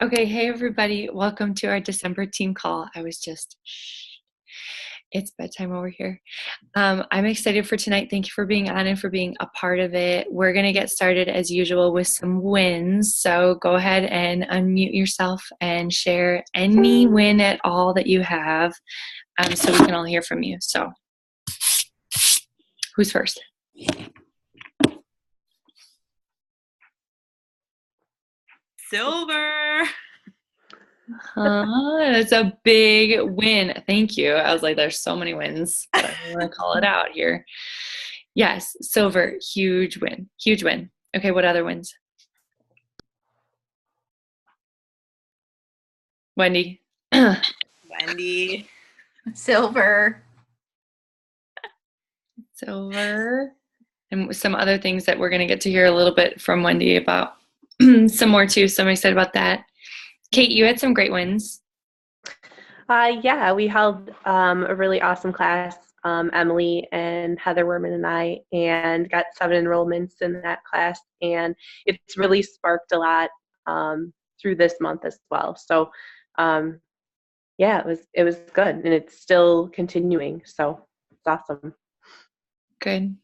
Okay, hey everybody, welcome to our December team call. It's bedtime over here. I'm excited for tonight. Thank you for being on and for being a part of it. We're going to get started as usual with some wins. So go ahead and unmute yourself and share any win at all that you have so we can all hear from you. So who's first? Silver. It's a big win. Thank you. I was like, there's so many wins, but I want to call it out here. Yes, silver, huge win. Huge win. Okay, what other wins? Wendy. Wendy. Silver. Silver. And some other things that we're going to get to hear a little bit from Wendy about. Some more too, so I'm excited about that. Kate, you had some great wins. Yeah, we held a really awesome class, Emily and Heather Werman and I, and got 7 enrollments in that class. And it's really sparked a lot through this month as well. So, yeah, it was good, and it's still continuing. So it's awesome. Good.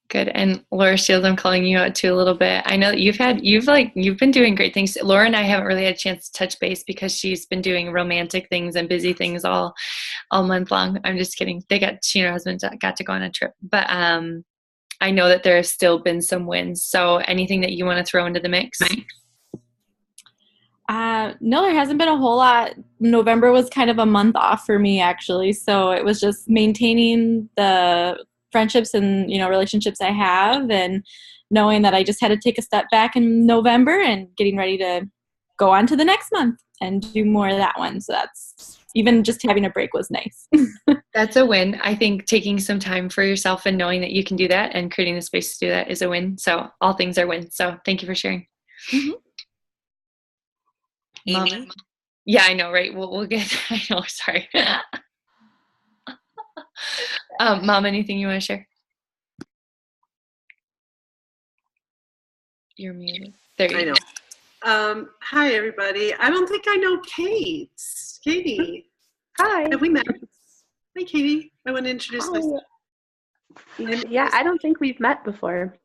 Good. And Laura Shields, I'm calling you out too a little bit. I know that you've been doing great things. Laura and I haven't really had a chance to touch base because she's been doing romantic things and busy things all month long. I'm just kidding. She and her husband got to go on a trip. But I know that there have still been some wins. So anything that you want to throw into the mix? No, there hasn't been a whole lot. November was kind of a month off for me, actually. So it was just maintaining the friendships and, relationships I have, and knowing that I just had to take a step back in November and getting ready to go on to the next month and do more of that one. So that's, even just having a break was nice. That's a win. I think taking some time for yourself and knowing that you can do that and creating the space to do that is a win. So all things are wins. So thank you for sharing. Mm-hmm. Amy. Yeah, I know, right? We'll get. I know. Sorry. Mom, anything you want to share? You're muted. There you go. I know. Hi, everybody. I don't think I know Kate. Katie. Hi. Have we met? Hi, Katie. I want to introduce myself. Yeah, I don't think we've met before.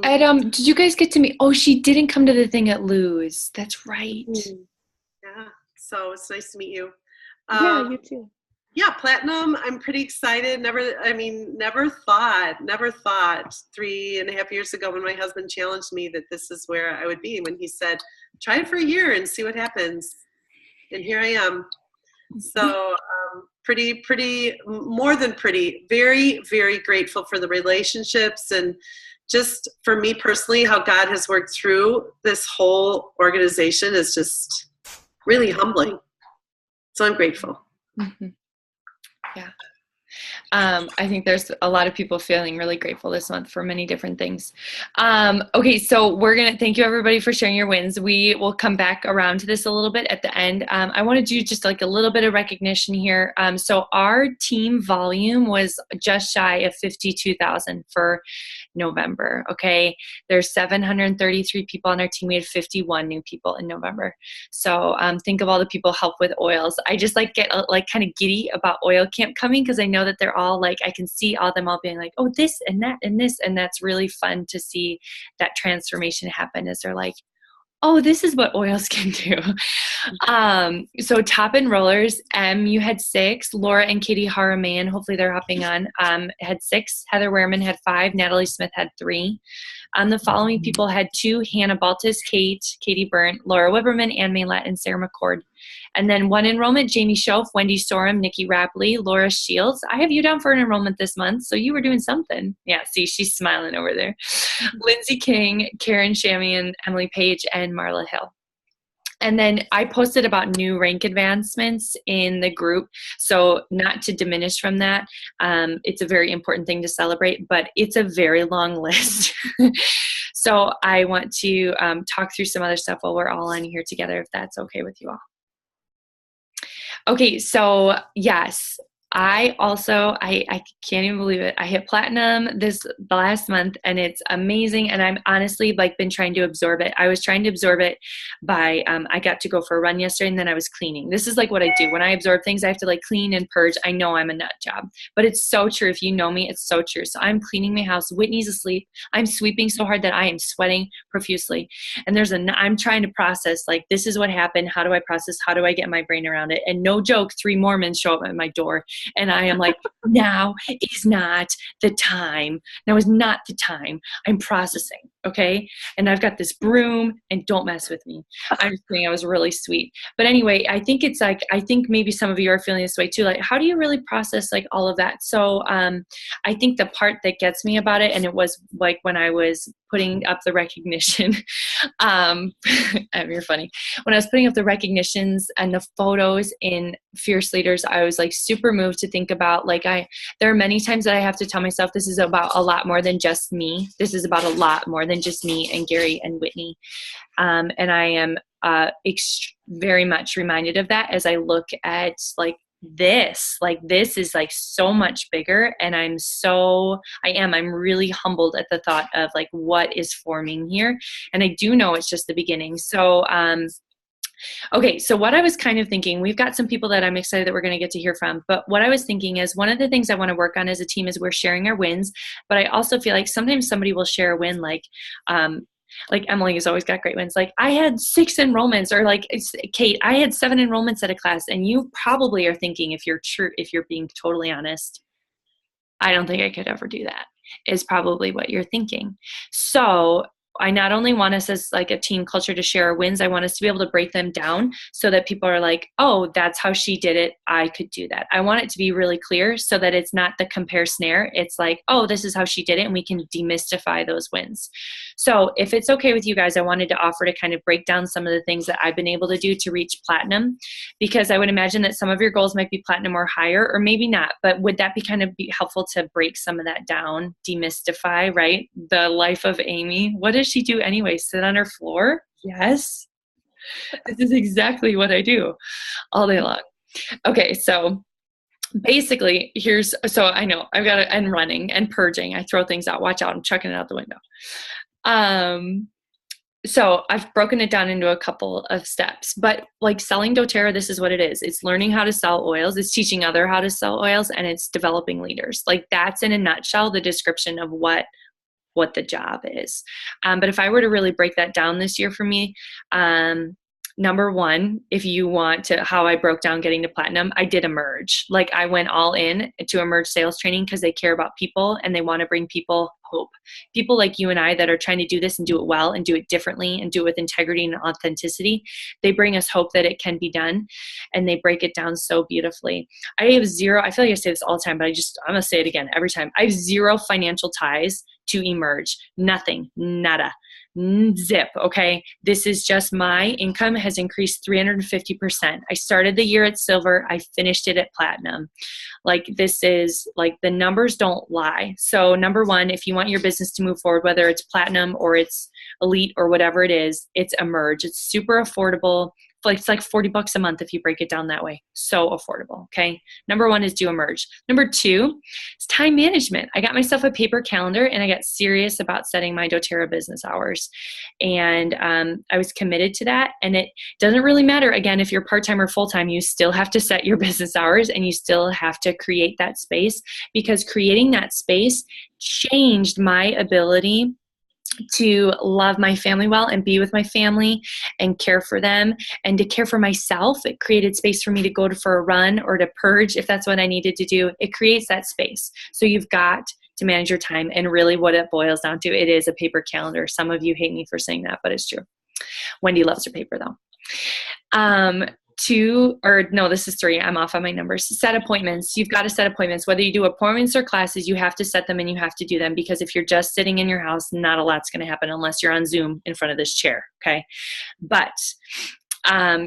Did you guys get to meet? Oh, she didn't come to the thing at Lou's. That's right. Yeah. So it's nice to meet you. Yeah, you too. Yeah, Platinum. I'm pretty excited. Never thought 3.5 years ago when my husband challenged me that this is where I would be, when he said, try it for a year and see what happens. And here I am. So more than pretty, very, very grateful for the relationships, and just for me personally, how God has worked through this whole organization is just really humbling. So I'm grateful. Mm-hmm. Yeah. I think there's a lot of people feeling really grateful this month for many different things. Okay, so thank you everybody for sharing your wins. We will come back around to this a little bit at the end. I want to do just like a little bit of recognition here. So our team volume was just shy of 52,000 for November. Okay, there's 733 people on our team. We had 51 new people in November. So think of all the people help with oils. I just get kind of giddy about oil camp coming, because I know that they're all I can see all them all being like, oh, this and that and this, and that's really fun to see that transformation happen as they're like, oh, this is what oils can do. So top enrollers, you had 6. Laura and Katie Haramayan, hopefully they're hopping on, had 6. Heather Wehrman had 5. Natalie Smith had 3. The following people had 2: Hannah Baltus, Katie Burnt, Laura Wiberman, Ann Maylett, and Sarah McCord. And then 1 enrollment: Jamie Schoaf, Wendy Sorum, Nikki Rapley, Laura Shields. I have you down for an enrollment this month, so you were doing something. Yeah, see, she's smiling over there. Lindsay King, Karen Shamian, Emily Page, and Marla Hill. And then I posted about new rank advancements in the group. So not to diminish from that, it's a very important thing to celebrate, but it's a very long list. So I want to talk through some other stuff while we're all on here together, if that's okay with you all. Okay, so yes, I also, I can't even believe it. I hit platinum the last month, and it's amazing. And I'm honestly like been trying to absorb it. I was trying to absorb it by, I got to go for a run yesterday, and then I was cleaning. This is like what I do. When I absorb things, I have to like clean and purge. I know I'm a nut job, but it's so true. If you know me, it's so true. So I'm cleaning my house. Whitney's asleep. I'm sweeping so hard that I am sweating profusely. And I'm trying to process, like, this is what happened. How do I process? How do I get my brain around it? And no joke, 3 Mormons show up at my door. And I am like, now is not the time. Now is not the time. I'm processing, okay? And I've got this broom, and don't mess with me. I'm just kidding. I was really sweet. But anyway, I think it's like, I think maybe some of you are feeling this way too. Like, how do you really process like all of that? So I think the part that gets me about it, and it was like when I was putting up the recognition, you're funny. When I was putting up the recognitions and the photos in Fierce Leaders, I was like super moved to think about, like, there are many times that I have to tell myself this is about a lot more than just me. This is about a lot more than just me and Gary and Whitney. And I am very much reminded of that as I look at this is like so much bigger, and I'm really humbled at the thought of like what is forming here. And I do know it's just the beginning. So okay, so what I was kind of thinking, we've got some people that I'm excited that we're going to get to hear from, but what I was thinking is one of the things I want to work on as a team is we're sharing our wins, but I also feel like sometimes somebody will share a win like Emily has always got great wins. Like, I had 6 enrollments, or like Kate, I had 7 enrollments at a class, and you probably are thinking, if you're being totally honest, I don't think I could ever do that, is probably what you're thinking. So I not only want us as like a team culture to share our wins, I want us to be able to break them down so that people are like, oh, that's how she did it. I could do that. I want it to be really clear so that it's not the compare snare. It's like, oh, this is how she did it. And we can demystify those wins. So if it's okay with you guys, I wanted to offer to kind of break down some of the things that I've been able to do to reach platinum, because I would imagine that some of your goals might be platinum or higher, or maybe not, but would that be helpful to break some of that down, demystify, right? The life of Amy. What does she do anyway? Sit on her floor? Yes. This is exactly what I do all day long. Okay, so basically so I know I've got to, and running and purging. I throw things out. Watch out, I'm chucking it out the window. So I've broken it down into a couple of steps, but like selling doTERRA, this is what it is. It's learning how to sell oils. It's teaching other how to sell oils, and it's developing leaders. Like, that's in a nutshell, the description of what the job is. But if I were to really break that down this year for me, number one, if you want to, how I broke down getting to platinum, I did Emerge. Like, I went all in to Emerge sales training because they care about people and they want to bring people hope. People like you and I that are trying to do this and do it well and do it differently and do it with integrity and authenticity, they bring us hope that it can be done, and they break it down so beautifully. I have zero, I feel like I say this all the time, but I'm going to say it again every time. I have zero financial ties to Emerge. Nothing. Nada. Zip. Okay. This is just my income has increased 350%. I started the year at silver. I finished it at platinum. Like, this is like, the numbers don't lie. So number one, if you want your business to move forward, whether it's platinum or it's elite or whatever it is, it's Emerge. It's super affordable. It's like $40 a month if you break it down that way. So affordable. Okay. Number one is do Emerge. Number two is time management. I got myself a paper calendar, and I got serious about setting my doTERRA business hours. And I was committed to that. And it doesn't really matter, again, if you're part-time or full-time, you still have to set your business hours, and you still have to create that space, because creating that space changed my ability to love my family well and be with my family and care for them and to care for myself. It created space for me to go for a run or to purge if that's what I needed to do. It creates that space. So you've got to manage your time. And really what it boils down to, it is a paper calendar. Some of you hate me for saying that, but it's true. Wendy loves her paper though. This is 3. I'm off on my numbers. Set appointments. You've got to set appointments. Whether you do appointments or classes, you have to set them and you have to do them, because if you're just sitting in your house, not a lot's going to happen unless you're on Zoom in front of this chair. Okay. But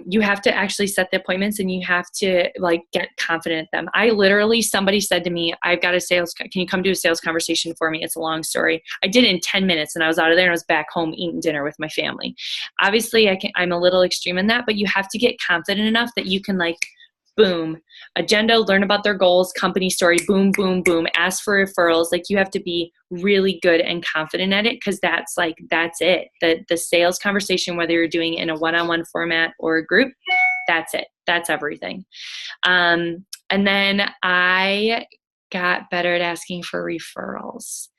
you have to actually set the appointments, and you have to get confident in them. Somebody said to me, can you come do a sales conversation for me? It's a long story. I did it in 10 minutes and I was out of there and I was back home eating dinner with my family. Obviously I'm a little extreme in that, but you have to get confident enough that you can boom. Agenda, learn about their goals, company story, boom, boom, boom. Ask for referrals. Like, you have to be really good and confident at it, because that's it. The sales conversation, whether you're doing it in a one-on-one format or a group, that's it. That's everything. And then I got better at asking for referrals,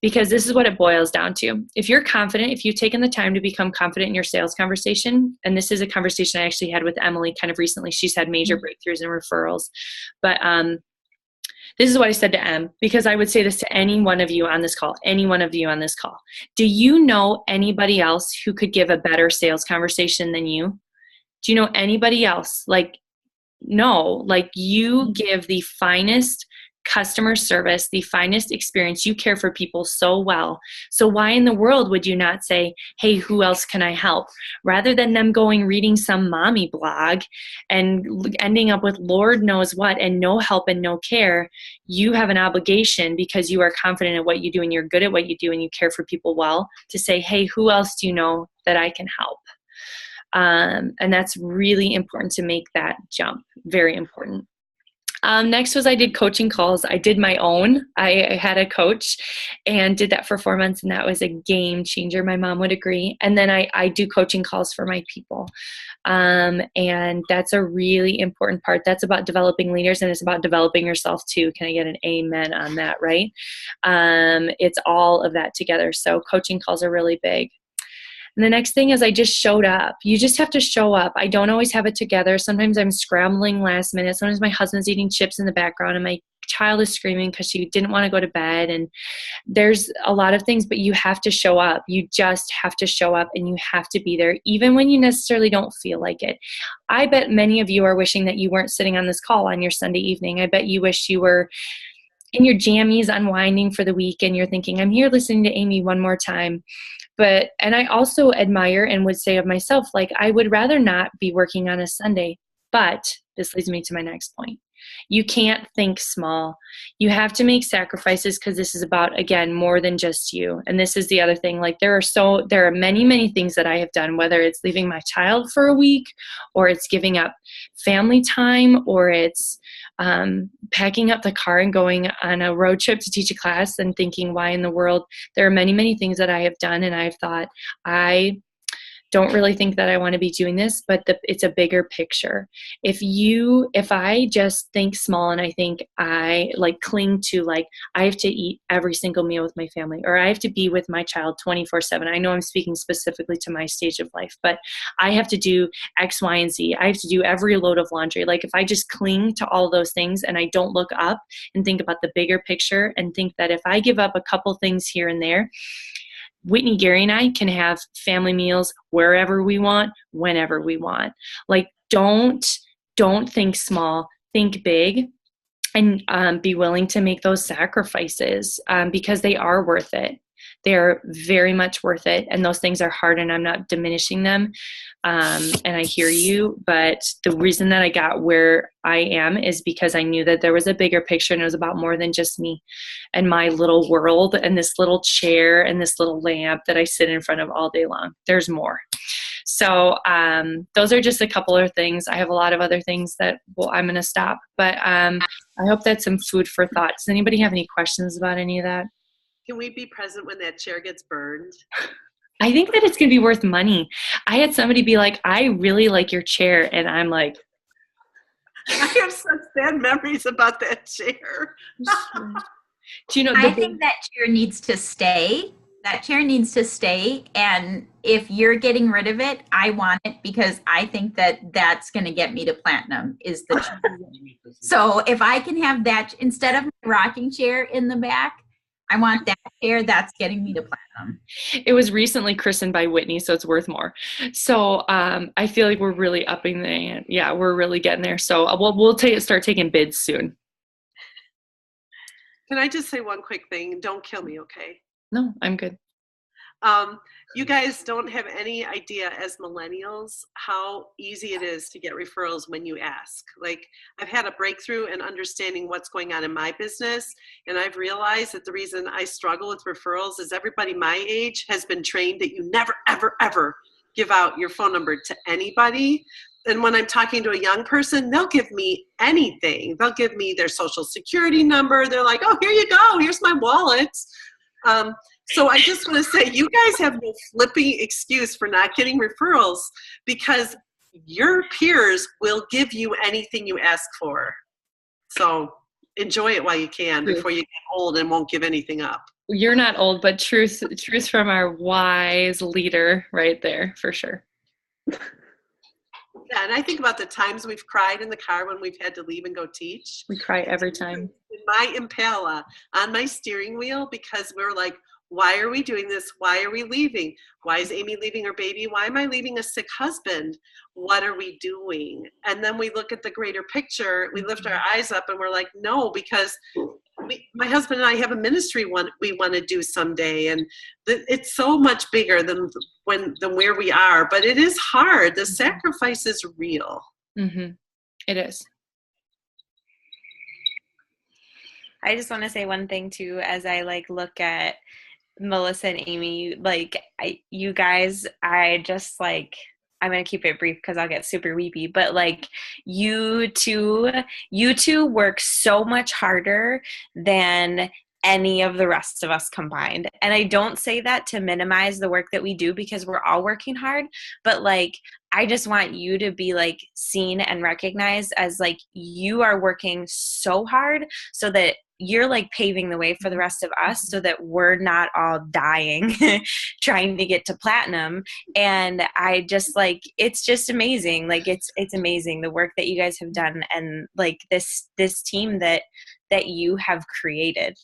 because this is what it boils down to. If you're confident, if you've taken the time to become confident in your sales conversation, and this is a conversation I actually had with Emily kind of recently, she's had major breakthroughs in referrals, but this is what I said to Em, because I would say this to any one of you on this call, Do you know anybody else who could give a better sales conversation than you? Do you know anybody else? Like, no, like, you give the finest customer service, the finest experience. You care for people so well. So why in the world would you not say, hey, who else can I help? Rather than them going reading some mommy blog and ending up with Lord knows what and no help and no care, you have an obligation, because you are confident in what you do and you're good at what you do and you care for people well, to say, hey, who else do you know that I can help? And that's really important to make that jump. Very important. Next was I did coaching calls. I did my own. I had a coach and did that for 4 months, and that was a game changer. My mom would agree. And then I do coaching calls for my people. And that's a really important part. That's about developing leaders, and it's about developing yourself too. Can I get an amen on that, right? It's all of that together. So coaching calls are really big. And the next thing is I just showed up. You just have to show up. I don't always have it together. Sometimes I'm scrambling last minute. Sometimes my husband's eating chips in the background and my child is screaming because she didn't want to go to bed. And there's a lot of things, but you have to show up. You just have to show up, and you have to be there, even when you necessarily don't feel like it. I bet many of you are wishing that you weren't sitting on this call on your Sunday evening. I bet you wish you were in your jammies unwinding for the week, and you're thinking, I'm here listening to Amy one more time. And I also admire and would say of myself, like, I would rather not be working on a Sunday. But this leads me to my next point. You can't think small. You have to make sacrifices, because this is about, again, more than just you. And this is the other thing. Like, there are many, many things that I have done, whether it's leaving my child for a week, or it's giving up family time, or it's packing up the car and going on a road trip to teach a class and thinking, why in the world? There are many, many things that I have done, and I've thought, I don't really think that I want to be doing this, but it's a bigger picture. If I just think small, and I think I cling to, I have to eat every single meal with my family, or I have to be with my child 24/7. I know I'm speaking specifically to my stage of life, but I have to do X, Y, and Z. I have to do every load of laundry. Like, if I just cling to all those things and I don't look up and think about the bigger picture, and think that if I give up a couple things here and there, Whitney, Gary, and I can have family meals wherever we want, whenever we want. Like, don't think small, think big, and be willing to make those sacrifices, because they are worth it. They're very much worth it. And those things are hard, and I'm not diminishing them. And I hear you, but the reason that I got where I am is because I knew that there was a bigger picture, and it was about more than just me and my little world and this little chair and this little lamp that I sit in front of all day long. There's more. So those are just a couple of things. I have a lot of other things that, I'm going to stop, but I hope that's some food for thought. Does anybody have any questions about any of that? Can we be present when that chair gets burned? I think that it's going to be worth money. I had somebody be like, I really like your chair. And I'm like, I have such bad memories about that chair. do you know? I think that chair needs to stay. That chair needs to stay. And if you're getting rid of it, I want it, because I think that that's going to get me to platinum, is the chair. So if I can have that instead of my rocking chair in the back, I want that chair. That's getting me to platinum. It was recently christened by Whitney, so it's worth more. So I feel like we're really upping the ante. Yeah, we're really getting there. So we'll start taking bids soon. Can I just say one quick thing? Don't kill me, okay? No, I'm good. You guys don't have any idea, as millennials, how easy it is to get referrals when you ask. Like, I've had a breakthrough in understanding what's going on in my business, and I've realized that the reason I struggle with referrals is everybody my age has been trained that you never, ever, ever give out your phone number to anybody. and when I'm talking to a young person, they'll give me anything. They'll give me their social security number. They're like, oh, here you go. Here's my wallet. So I just want to say, you guys have no flipping excuse for not getting referrals, because your peers will give you anything you ask for. So enjoy it while you can before you get old and won't give anything up. You're not old, but truth from our wise leader right there, for sure. Yeah, and I think about the times we've cried in the car when we've had to leave and go teach. We cry every time. In my Impala on my steering wheel, because we're like, why are we doing this? Why are we leaving? Why is Amy leaving her baby? Why am I leaving a sick husband? What are we doing? And then we look at the greater picture. We lift our eyes up and we're like, no, because my husband and I have a ministry we want to do someday. And it's so much bigger than where we are. But it is hard. The sacrifice is real. Mm-hmm. It is. I just want to say one thing too, as I look at Melissa and Amy, you guys, I'm going to keep it brief because I'll get super weepy, but you two work so much harder than any of the rest of us combined. And I don't say that to minimize the work that we do, because we're all working hard, but I just want you to be seen and recognized as you are working so hard, so that you're paving the way for the rest of us, so that we're not all dying trying to get to platinum. And I just it's just amazing. It's amazing the work that you guys have done, and this team that you have created.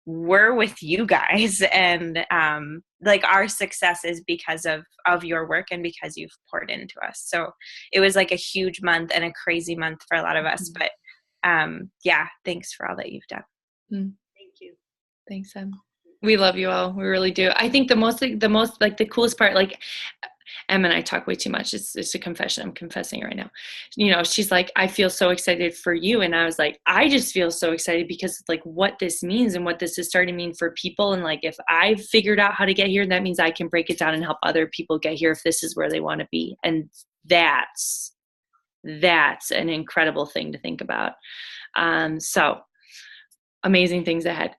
We're with you guys, and our success is because of your work and because you've poured into us. So it was a huge month and a crazy month for a lot of us, but yeah, thanks for all that you've done. Thank you. Thanks, Em. We love you all. We really do. I think the coolest part, Em and I talk way too much. It's a confession. I'm confessing it right now. She's like, I feel so excited for you. And I was like, I just feel so excited because what this means and what this is starting to mean for people. And if I figured out how to get here, that means I can break it down and help other people get here if this is where they want to be. And that's an incredible thing to think about. So amazing things ahead.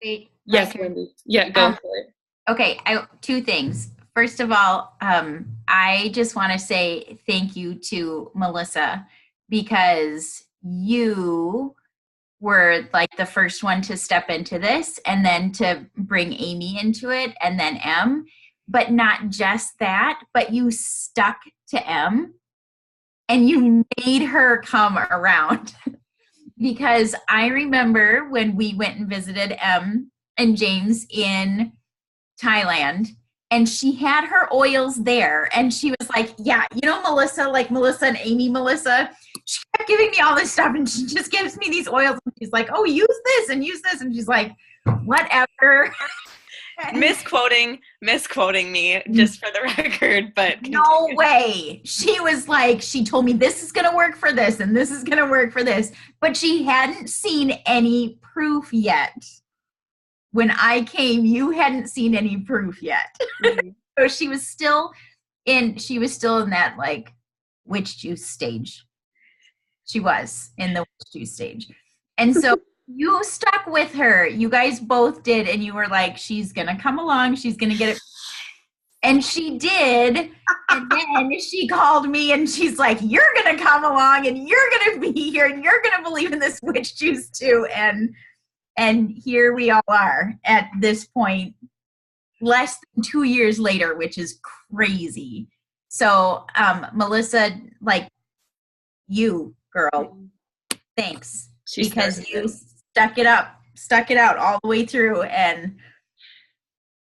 Wait, Yes, Wendy. Yeah, go for it. Okay, two things. First of all, I just want to say thank you to Melissa, because you were the first one to step into this, and then to bring Amy into it, and then Em. But not just that, but you stuck to Em, and you made her come around. Because I remember when we went and visited Em and James in Thailand, and she had her oils there, and she was like, yeah, Melissa, Melissa and Amy, Melissa, she kept giving me all this stuff, and she just gives me these oils, and she's like, oh, use this, and she's like, whatever. Misquoting me, just for the record, but no way. She was she told me this is going to work for this, and this is going to work for this, but she hadn't seen any proof yet. When I came, you hadn't seen any proof yet. Mm-hmm. So she was still in that witch juice stage. She was in the witch juice stage. And so you stuck with her. You guys both did. And you were like, she's going to come along. She's going to get it. And she did. And then she called me and she's like, you're going to come along and you're going to be here and you're going to believe in this witch juice too. And here we all are at this point, less than 2 years later, which is crazy. So, Melissa, you, girl, thanks. Because you stuck it out all the way through, and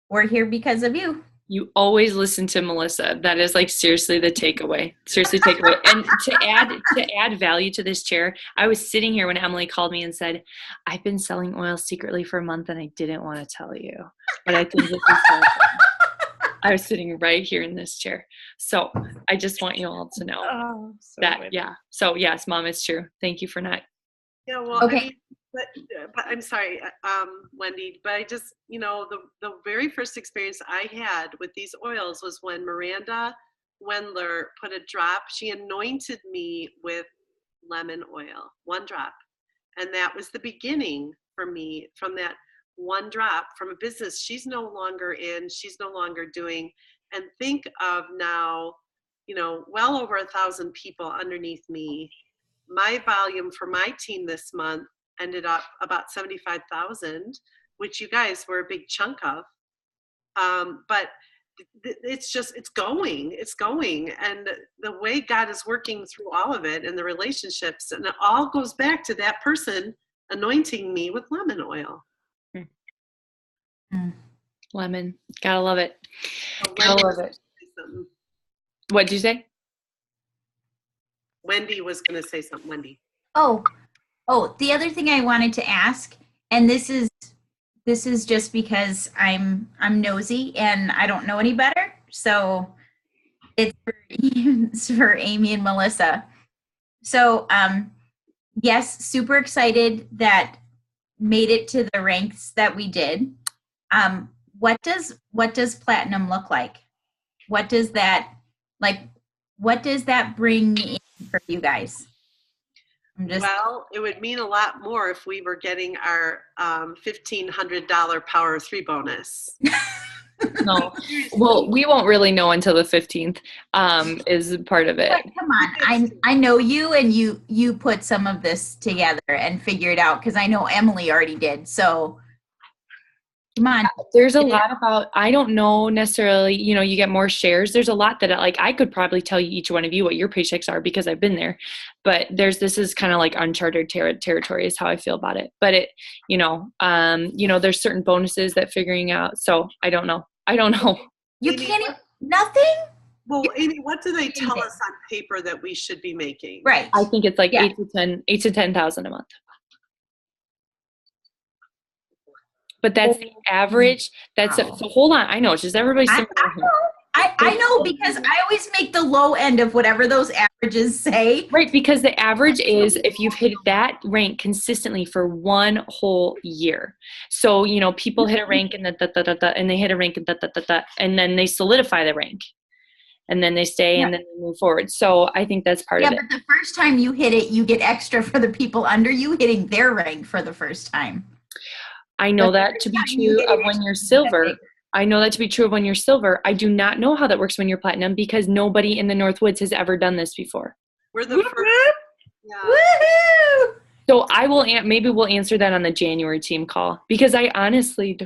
we're here because of you. You always listen to Melissa. That is seriously the takeaway. Seriously takeaway. And to add value to this chair, I was sitting here when Emily called me and said, I've been selling oil secretly for a month and I didn't want to tell you. But I think this is so fun. I was sitting right here in this chair. So I just want you all to know that, yeah. So yes, Mom, it's true. Thank you for not. Yeah, well, okay. But I'm sorry, Wendy, but I just, the very first experience I had with these oils was when Miranda Wendler put a drop. She anointed me with lemon oil, 1 drop. And that was the beginning for me. From that 1 drop from a business she's no longer in, she's no longer doing. And think of now, well over 1,000 people underneath me. My volume for my team this month ended up about 75,000, which you guys were a big chunk of. But it's going. And the way God is working through all of it and the relationships, and it all goes back to that person anointing me with lemon oil. Lemon. Gotta love it. So Gotta love it. What'd you say? Wendy was going to say something. Wendy. Oh, the other thing I wanted to ask, and this is just because I'm nosy and I don't know any better. So it's for Amy and Melissa. So yes, super excited that made it to the ranks that we did. What does platinum look like? What does that bring in for you guys? Well, it would mean a lot more if we were getting our $1,500 Power of 3 bonus. No. Well, we won't really know until the 15th is part of it. But come on, I know you, and you put some of this together and figured out, because I know Emily already did. So come on. There's a lot about, I don't know necessarily, you get more shares. There's a lot that I could probably tell you, each one of you, what your paychecks are, because I've been there. But this is kind of like uncharted territory is how I feel about it. But it, there's certain bonuses that figuring out. So I don't know. You Amy, can't even, nothing? Well, Amy, what do they tell us on paper that we should be making? Right. I think it's like 8 to 10,000 a month. But that's the average. So hold on. I know it's just everybody's. I know, because I always make the low end of whatever those averages say. Right, because the average is if you've hit that rank consistently for 1 whole year. So, people hit a rank and and they hit a rank and and then they solidify the rank. And then they stay and then they move forward. So I think that's part of it. Yeah, but the first time you hit it, you get extra for the people under you hitting their rank for the first time. I know that to be true of when you're silver. I know that to be true of when you're silver. I do not know how that works when you're platinum, because nobody in the Northwoods has ever done this before. We're the first. Yeah. Woohoo! So maybe we'll answer that on the January team call, because I honestly,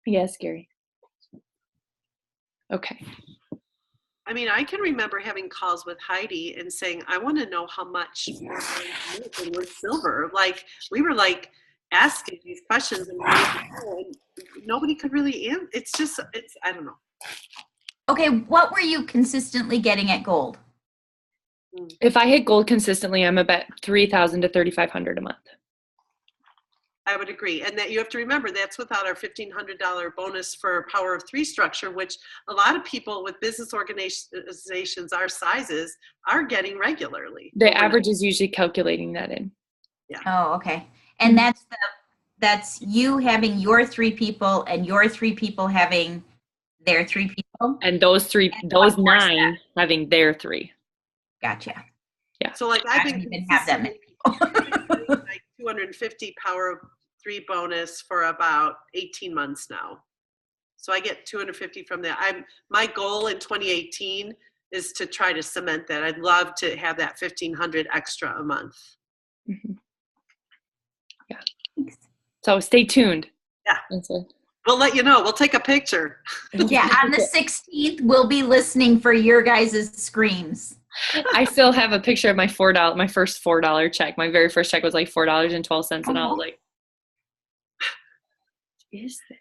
yes, Gary. Okay. I mean, I can remember having calls with Heidi and saying, I want to know how much we're going to make when we're silver. We were asking these questions and nobody could really answer. It's I don't know. Okay, what were you consistently getting at gold? If I hit gold consistently, I'm about 3,000 to 3,500 a month. I would agree. And that you have to remember, that's without our $1,500 bonus for Power of 3 structure, which a lot of people with business organizations our sizes are getting regularly. The average is usually calculating that in. Yeah. Oh, okay. And that's you having your 3 people and your 3 people having their 3 people. And those 9 having their 3. Gotcha. Yeah. So I've I been don't even have that many people. 250 Power of 3 bonus for about 18 months now. So I get 250 from that. My goal in 2018 is to try to cement that. I'd love to have that 1,500 extra a month. Mm-hmm. Yeah. So stay tuned. Yeah. That's it. We'll let you know. We'll take a picture. Yeah, on the 16th, we'll be listening for your guys' screams. I still have a picture of my first $4 check. My very first check was like $4.12, and I was like, "What is this?"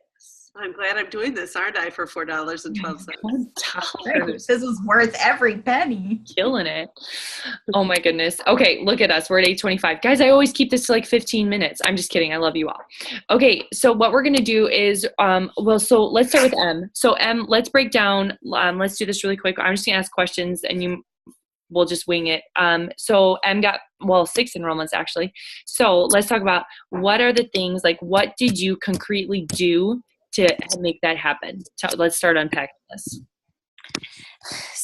I'm glad I'm doing this, aren't I, for $4.12? This is worth every penny. Killing it. Oh my goodness. Okay, look at us. We're at 8:25. Guys, I always keep this to 15 minutes. I'm just kidding. I love you all. Okay, so what we're going to do is, so let's start with M. So M, let's break down. Let's do this really quick. I'm just going to ask questions, and we'll just wing it. So M got, 6 enrollments actually. So let's talk about what are the things, what did you concretely do to make that happen? Let's start unpacking this.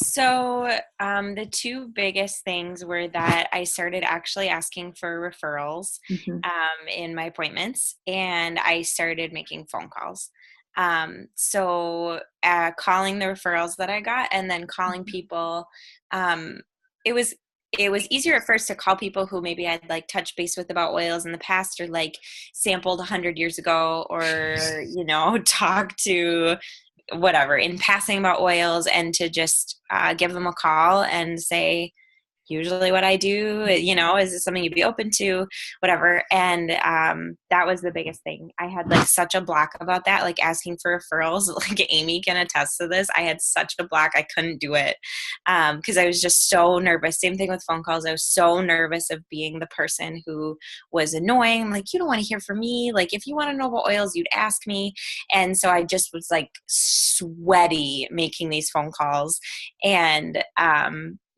So the two biggest things were that I started actually asking for referrals in my appointments, and I started making phone calls. So calling the referrals that I got, and then calling people. It was easier at first to call people who maybe I'd like touched base with about oils in the past, or like sampled 100 years ago, or talk to whatever in passing about oils, and to just give them a call and say, usually what I do, is this something you'd be open to, whatever. And that was the biggest thing. I had like such a block about that, like asking for referrals. Like Amy can attest to this. I had such a block. I couldn't do it because I was just so nervous. Same thing with phone calls. I was so nervous of being the person who was annoying. I'm like, you don't want to hear from me. Like, if you want to know about oils, you'd ask me. And so I just was like sweaty making these phone calls. And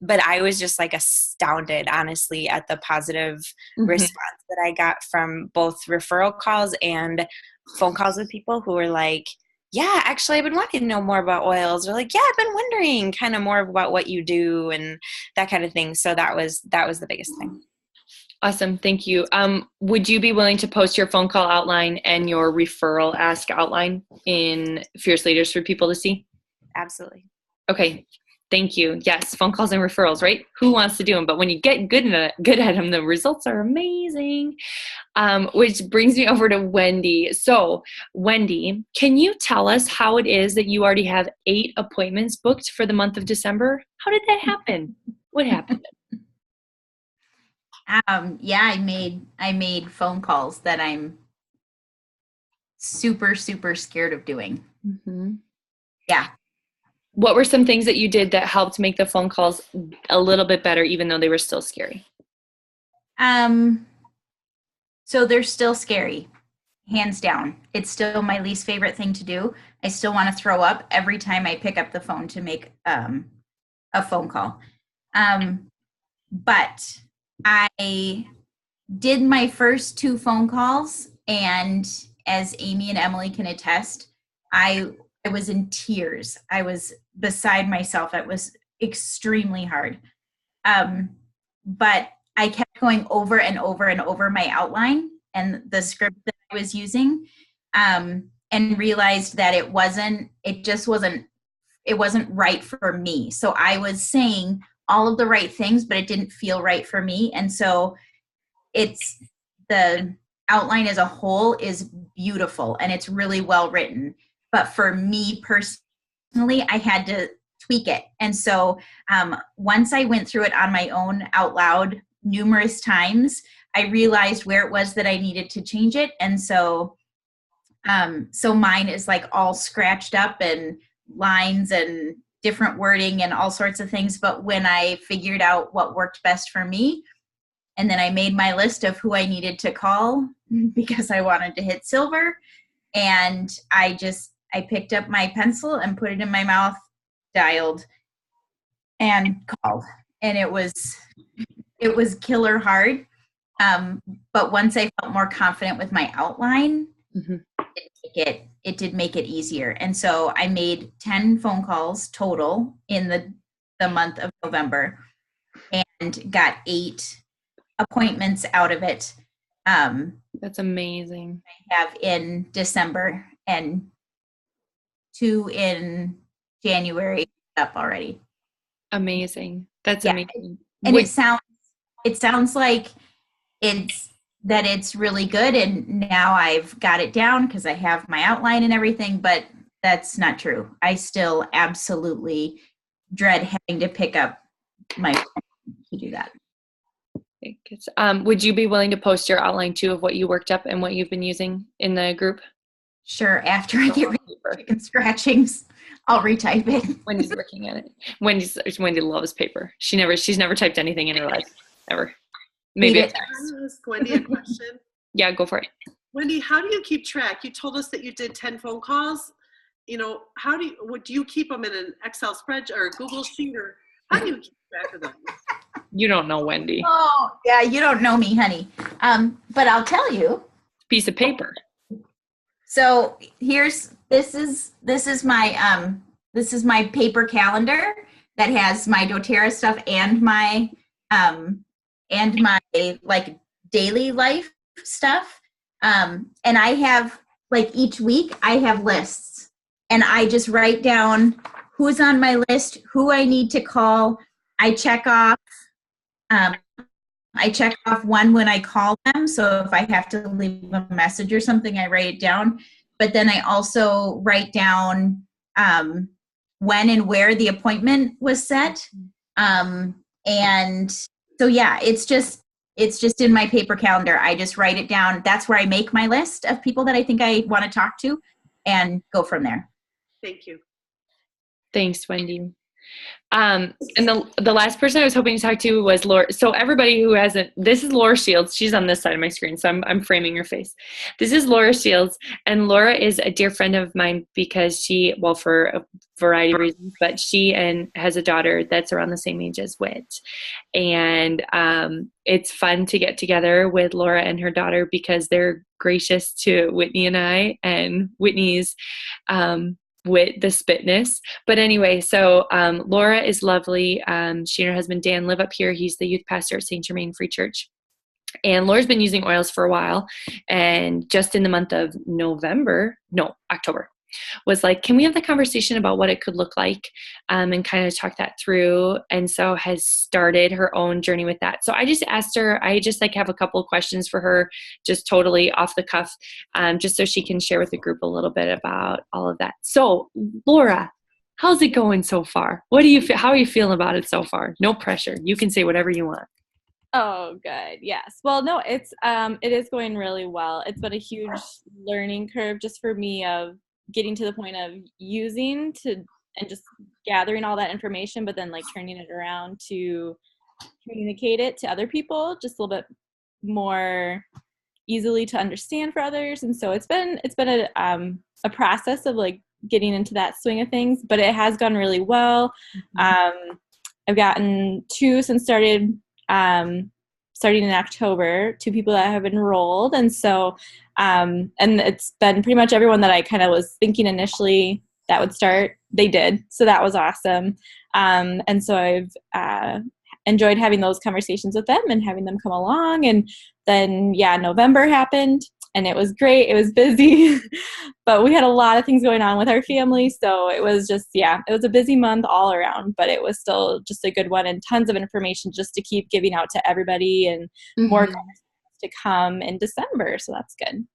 but I was just like astounded, honestly, at the positive response that I got from both referral calls and phone calls with people who were like, yeah, actually, I've been wanting to know more about oils. Or like, yeah, I've been wondering kind of more about what you do and that kind of thing. So that was the biggest thing. Awesome. Thank you. Would you be willing to post your phone call outline and your referral ask outline in Fierce Leaders for people to see? Absolutely. Okay. Thank you. Yes, phone calls and referrals, right? Who wants to do them? But when you get good at them, the results are amazing. Which brings me over to Wendy. So, Wendy, can you tell us how it is that you already have 8 appointments booked for the month of December? How did that happen? What happened? I made phone calls that I'm super, super scared of doing. Yeah. What were some things that you did that helped make the phone calls a little bit better, even though they were still scary? So they're still scary, hands down. It's still my least favorite thing to do. I still want to throw up every time I pick up the phone to make a phone call. But I did my first 2 phone calls, and as Amy and Emily can attest, I was in tears. I was beside myself. It was extremely hard. But I kept going over and over and over my outline and the script that I was using, and realized that it wasn't right for me. So I was saying all of the right things, but it didn't feel right for me. And so the outline as a whole is beautiful and it's really well written. But for me personally, I had to tweak it. And so once I went through it on my own out loud numerous times, I realized where it was that I needed to change it. And so mine is like all scratched up and lines and different wording and all sorts of things. But when I figured out what worked best for me, and then I made my list of who I needed to call because I wanted to hit silver, and I picked up my pencil and put it in my mouth, dialed, and called. And it was killer hard. But once I felt more confident with my outline, it did make it easier. And so I made 10 phone calls total in the month of November and got 8 appointments out of it. That's amazing. I have in December and 2 in January up already. Amazing. That's amazing. And it sounds like it's really good, and now I've got it down because I have my outline and everything, but that's not true. I still absolutely dread having to pick up my phone to do that. Would you be willing to post your outline too of what you worked up and what you've been using in the group? Sure. After I get rid of chicken scratchings, I'll retype it. Wendy's working on it. Wendy loves paper. She's never typed anything in her life ever. Maybe a text. Can I ask Wendy a question? Yeah, go for it. Wendy, how do you keep track? You told us that you did 10 phone calls. How do you keep them in an Excel spreadsheet or a Google sheet, or how do you keep track of them? You don't know Wendy. Oh, yeah, you don't know me, honey. But I'll tell you. Piece of paper. So this is my paper calendar. that has my doTERRA stuff and my like daily life stuff. And I have like each week I have lists, and I just write down who's on my list, who I need to call. I check off one when I call them. So if I have to leave a message or something, I write it down. But then I also write down when and where the appointment was set. And so, yeah, it's just in my paper calendar. I just write it down. That's where I make my list of people that I think I want to talk to and go from there. Thank you. Thanks, Wendy. And the last person I was hoping to talk to was Laura. So everybody who hasn't, this is Laura Shields. She's on this side of my screen, so I'm framing her face. This is Laura Shields, and Laura is a dear friend of mine because she, well, for a variety of reasons, but she has a daughter that's around the same age as Whit. And it's fun to get together with Laura and her daughter because they're gracious to Whitney and I, and Whitney's with the spitness. But anyway, so Laura is lovely. She and her husband Dan live up here. He's the youth pastor at St. Germain Free Church. And Laura's been using oils for a while. And just in the month of October, was like, can we have the conversation about what it could look like, and kind of talk that through? And so has started her own journey with that. So I just asked her, I just like have a couple of questions for her, just totally off the cuff, just so she can share with the group a little bit about all of that. So Laura, how's it going so far? What do you feel? How are you feeling about it so far? No pressure. You can say whatever you want. Oh, good. Yes. Well, no, it is going really well. It's been a huge learning curve just for me of getting to the point of using and just gathering all that information, but then like turning it around to communicate it to other people just a little bit more easily to understand for others. And so it's been a process of like getting into that swing of things, but it has gone really well. I've gotten 2 since starting in October, 2 people that have enrolled. And so, and it's been pretty much everyone that I kind of was thinking initially that would start, they did. So that was awesome. And so I've enjoyed having those conversations with them and having them come along. And then, November happened and it was great. It was busy, but we had a lot of things going on with our family. So it was just, it was a busy month all around, but it was still just a good one, and tons of information just to keep giving out to everybody, and more conversations to come in December. So that's good.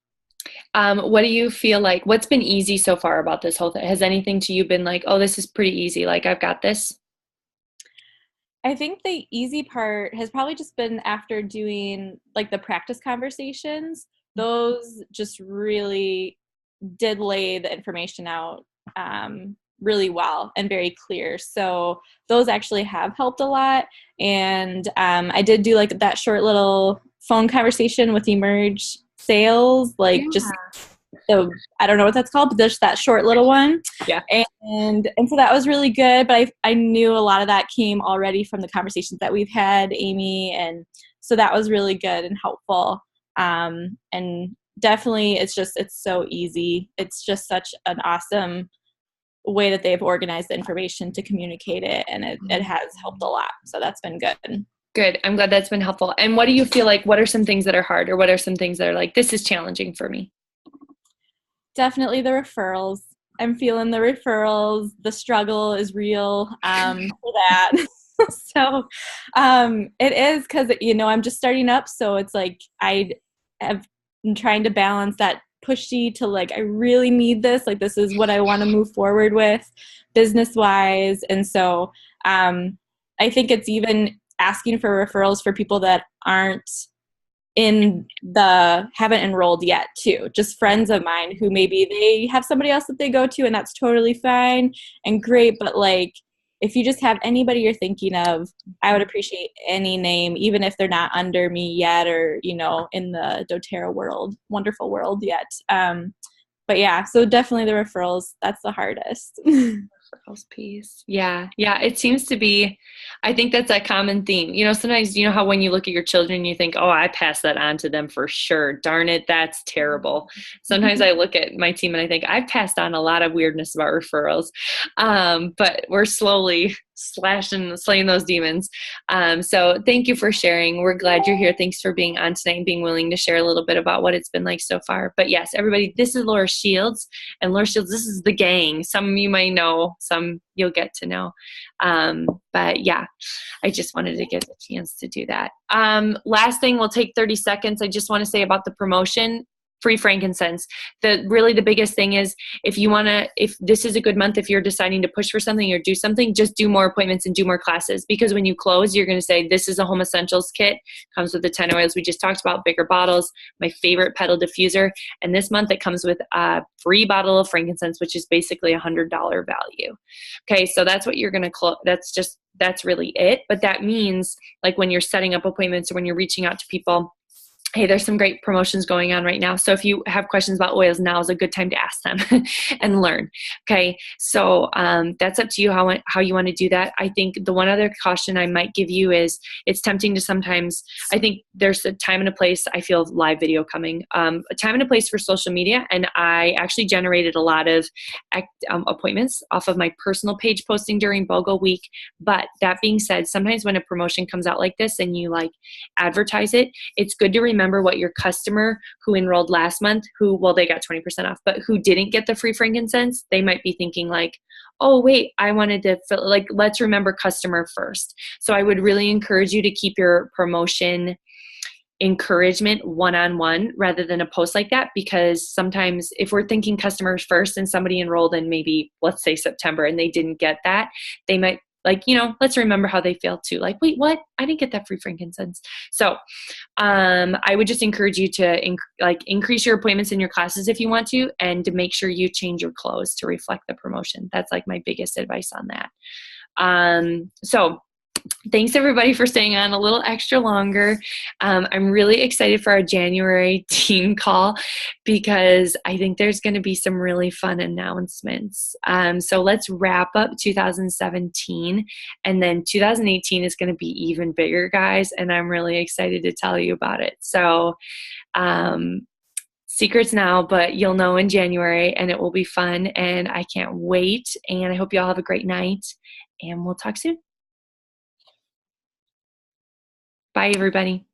What do you feel like, what's been easy so far about this whole thing? Has anything to you been like, oh, this is pretty easy, like I've got this? I think the easy part has probably just been after doing like the practice conversations. Those just really did lay the information out really well and very clear. So those actually have helped a lot. And I did do like that short little phone conversation with Emerge Sales, like just I don't know what that's called, but just that short little one. Yeah. And so that was really good. But I knew a lot of that came already from the conversations that we've had, Amy. And so that was really good and helpful. And definitely it's so easy. It's just such an awesome way that they've organized the information to communicate it. And it has helped a lot. So that's been good. Good. I'm glad that's been helpful. And what do you feel like, what are some things that are hard, or what are some things that are like, this is challenging for me? Definitely the referrals. I'm feeling the referrals. The struggle is real for that. So it is because, I'm just starting up. So it's like I'm trying to balance that pushy to like, I really need this. Like, this is what I want to move forward with business-wise. And so I think it's even asking for referrals for people that haven't enrolled yet too. Just friends of mine who maybe they have somebody else that they go to, and that's totally fine and great. But like, if you just have anybody you're thinking of, I would appreciate any name, even if they're not under me yet, or, in the doTERRA world, wonderful world yet. But yeah, so definitely the referrals, that's the hardest. Referrals piece. Yeah. It seems to be, I think that's a common theme. Sometimes, how when you look at your children, you think, oh, I passed that on to them for sure. Darn it, that's terrible. Sometimes I look at my team and I think I've passed on a lot of weirdness about referrals. But we're slowly slaying those demons. So thank you for sharing. We're glad you're here. Thanks for being on tonight and being willing to share a little bit about what it's been like so far. But yes, everybody, this is Laura Shields. And Laura Shields, this is the gang. Some you may know, some you'll get to know. But yeah, I just wanted to get the chance to do that. Last thing, we'll take 30 seconds. I just want to say about the promotion. Free frankincense. The biggest thing is if this is a good month, if you're deciding to push for something or do something, just do more appointments and do more classes, because when you close, you're going to say, this is a home essentials kit, comes with the 10 oils we just talked about, bigger bottles, my favorite petal diffuser. And this month it comes with a free bottle of frankincense, which is basically $100 value. Okay. So that's what you're going to close. That's really it. But that means like when you're setting up appointments or when you're reaching out to people, hey, there's some great promotions going on right now. So if you have questions about oils, now is a good time to ask them and learn. Okay. So that's up to you how you want to do that. I think the one other caution I might give you is it's tempting to sometimes, I think there's a time and a place. I feel live video coming, a time and a place for social media. And I actually generated a lot of appointments off of my personal page posting during BOGO week. But that being said, sometimes when a promotion comes out like this and you like advertise it, it's good to remember what your customer who enrolled last month, they got 20% off, but who didn't get the free frankincense, they might be thinking like, oh wait, I wanted to fill, like, let's remember customer first. So I would really encourage you to keep your promotion encouragement one-on-one rather than a post like that, because sometimes if we're thinking customers first and somebody enrolled in maybe, let's say September, and they didn't get that, they might let's remember how they feel too. Like, wait, what? I didn't get that free frankincense. So I would just encourage you to increase your appointments in your classes if you want to, and to make sure you change your clothes to reflect the promotion. That's like my biggest advice on that. So thanks everybody for staying on a little extra longer. I'm really excited for our January team call because I think there's going to be some really fun announcements. So let's wrap up 2017, and then 2018 is going to be even bigger, guys, and I'm really excited to tell you about it. So secrets now, but you'll know in January, and it will be fun, and I can't wait, and I hope you all have a great night, and we'll talk soon. Bye, everybody.